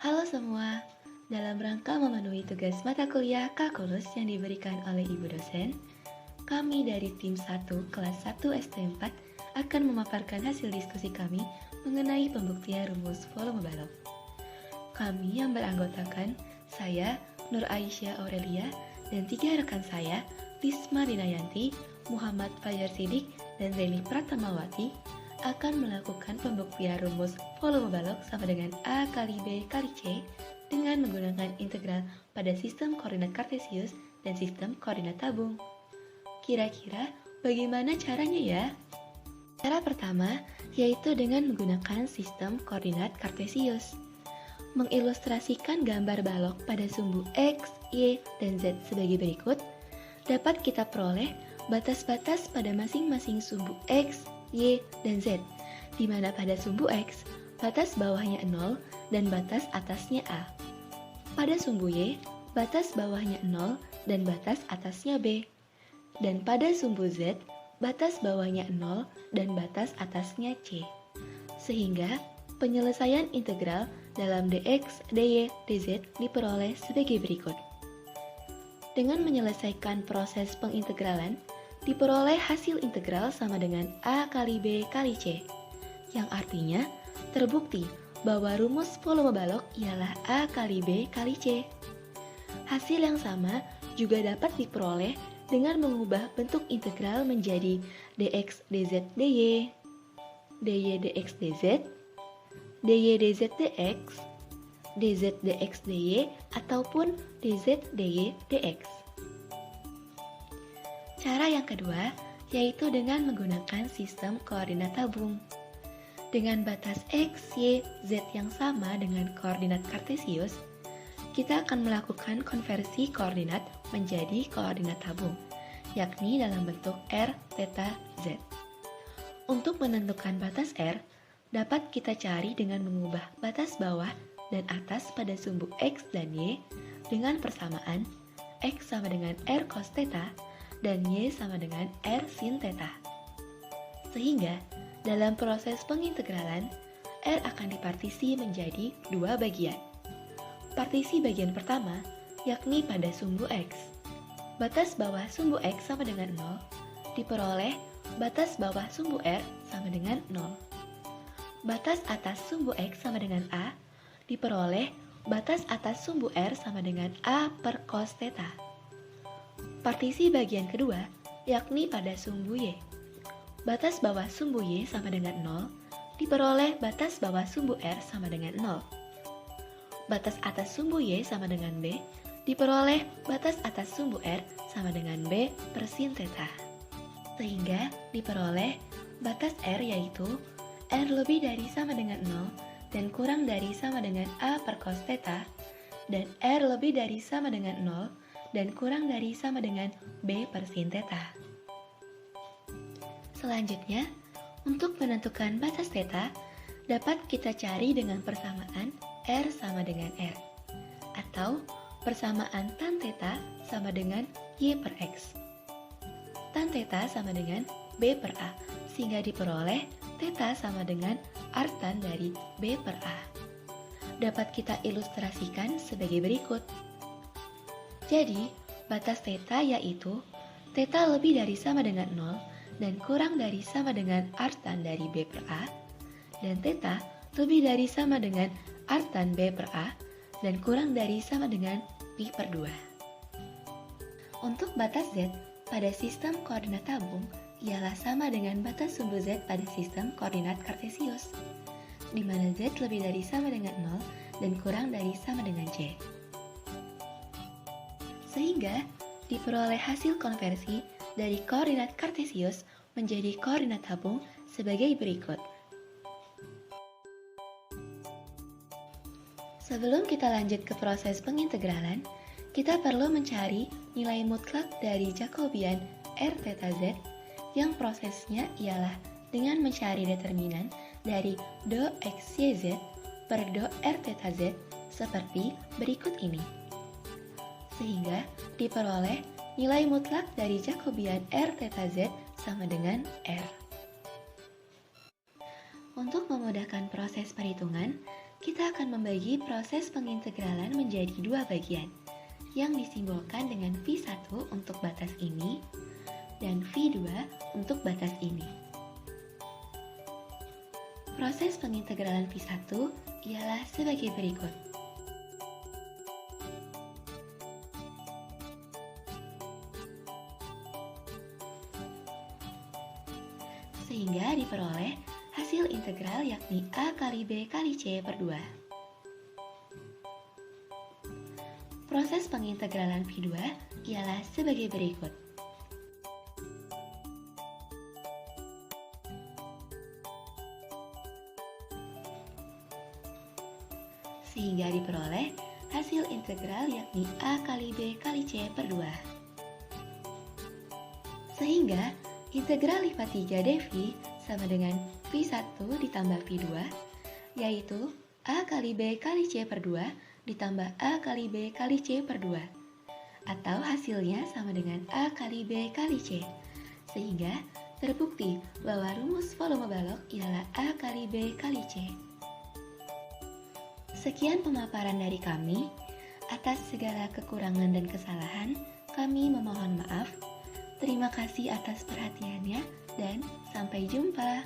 Halo semua, dalam rangka memenuhi tugas mata kuliah kalkulus yang diberikan oleh Ibu dosen, kami dari tim 1 kelas 1 ST4 akan memaparkan hasil diskusi kami mengenai pembuktian rumus volume balok. Kami yang beranggotakan saya, Nur Aisyah Aurelia, dan 3 rekan saya, Risma Dinayanti, Muhammad Fajar Sidik, dan Zeni Pratamawati, akan melakukan pembuktian rumus volume balok sama dengan A kali B kali C dengan menggunakan integral pada sistem koordinat kartesius dan sistem koordinat tabung. Kira-kira bagaimana caranya ya? Cara pertama yaitu dengan menggunakan sistem koordinat kartesius. Mengilustrasikan gambar balok pada sumbu X, Y, dan Z sebagai berikut, dapat kita peroleh batas-batas pada masing-masing sumbu X, Y, dan Z, di mana pada sumbu X, batas bawahnya 0 dan batas atasnya A. Pada sumbu Y, batas bawahnya 0 dan batas atasnya B. Dan pada sumbu Z, batas bawahnya 0 dan batas atasnya C. Sehingga, penyelesaian integral dalam dx, dy, dz diperoleh sebagai berikut. Dengan menyelesaikan proses pengintegralan, diperoleh hasil integral sama dengan A kali B kali C, yang artinya terbukti bahwa rumus volume balok ialah A kali B kali C. Hasil yang sama juga dapat diperoleh dengan mengubah bentuk integral menjadi dx dz dy, dy dx dz, dy dz dx, dz dx dy, ataupun dz dy dx. Cara yang kedua yaitu dengan menggunakan sistem koordinat tabung. Dengan batas X, Y, Z yang sama dengan koordinat kartesius, kita akan melakukan konversi koordinat menjadi koordinat tabung, yakni dalam bentuk R, theta, Z. Untuk menentukan batas R, dapat kita cari dengan mengubah batas bawah dan atas pada sumbu X dan Y dengan persamaan X sama dengan R cos theta dan Y sama dengan R sin theta. Sehingga, dalam proses pengintegralan, R akan dipartisi menjadi dua bagian. Partisi bagian pertama, yakni pada sumbu X. Batas bawah sumbu X sama dengan 0, diperoleh batas bawah sumbu R sama dengan 0. Batas atas sumbu X sama dengan A, diperoleh batas atas sumbu R sama dengan A per cos theta. Partisi bagian kedua, yakni pada sumbu Y. Batas bawah sumbu Y sama dengan 0, diperoleh batas bawah sumbu R sama dengan 0. Batas atas sumbu Y sama dengan B, diperoleh batas atas sumbu R sama dengan B per sin theta. Sehingga diperoleh batas R yaitu R lebih dari sama dengan 0 dan kurang dari sama dengan A per cos theta, dan R lebih dari sama dengan 0 dan kurang dari sama dengan B per sin theta. Selanjutnya, untuk menentukan batas theta, dapat kita cari dengan persamaan R sama dengan R, atau persamaan tan theta sama dengan Y per X. Tan theta sama dengan B per A, sehingga diperoleh theta sama dengan artan dari B per A. Dapat kita ilustrasikan sebagai berikut. Jadi, batas theta yaitu theta lebih dari sama dengan 0 dan kurang dari sama dengan artan dari B per A, dan theta lebih dari sama dengan artan B per A dan kurang dari sama dengan pi per 2. Untuk batas Z pada sistem koordinat tabung ialah sama dengan batas sumbu Z pada sistem koordinat kartesius, di mana Z lebih dari sama dengan 0 dan kurang dari sama dengan C. Sehingga diperoleh hasil konversi dari koordinat kartesius menjadi koordinat tabung sebagai berikut. Sebelum kita lanjut ke proses pengintegralan, kita perlu mencari nilai mutlak dari Jacobian R theta Z yang prosesnya ialah dengan mencari determinan dari do X Y Z per do R theta Z seperti berikut ini. Sehingga diperoleh nilai mutlak dari Jacobian R theta Z sama dengan R. Untuk memudahkan proses perhitungan, Kita akan membagi proses pengintegralan menjadi dua bagian, yang disimbolkan dengan V1 untuk batas ini dan V2 untuk batas ini. Proses pengintegralan V1 ialah sebagai berikut. Sehingga diperoleh hasil integral yakni A kali B kali C per 2. Proses pengintegralan V2 ialah sebagai berikut. Sehingga diperoleh hasil integral yakni A kali B kali C per 2. Sehingga integral lipat 3 dV sama dengan V1 ditambah V2, yaitu A kali B kali C per 2 ditambah A kali B kali C per 2. Atau hasilnya sama dengan A kali B kali C. Sehingga terbukti bahwa rumus volume balok ialah A kali B kali C. Sekian pemaparan dari kami. Atas segala kekurangan dan kesalahan, kami memohon maaf. Terima kasih atas perhatiannya dan sampai jumpa.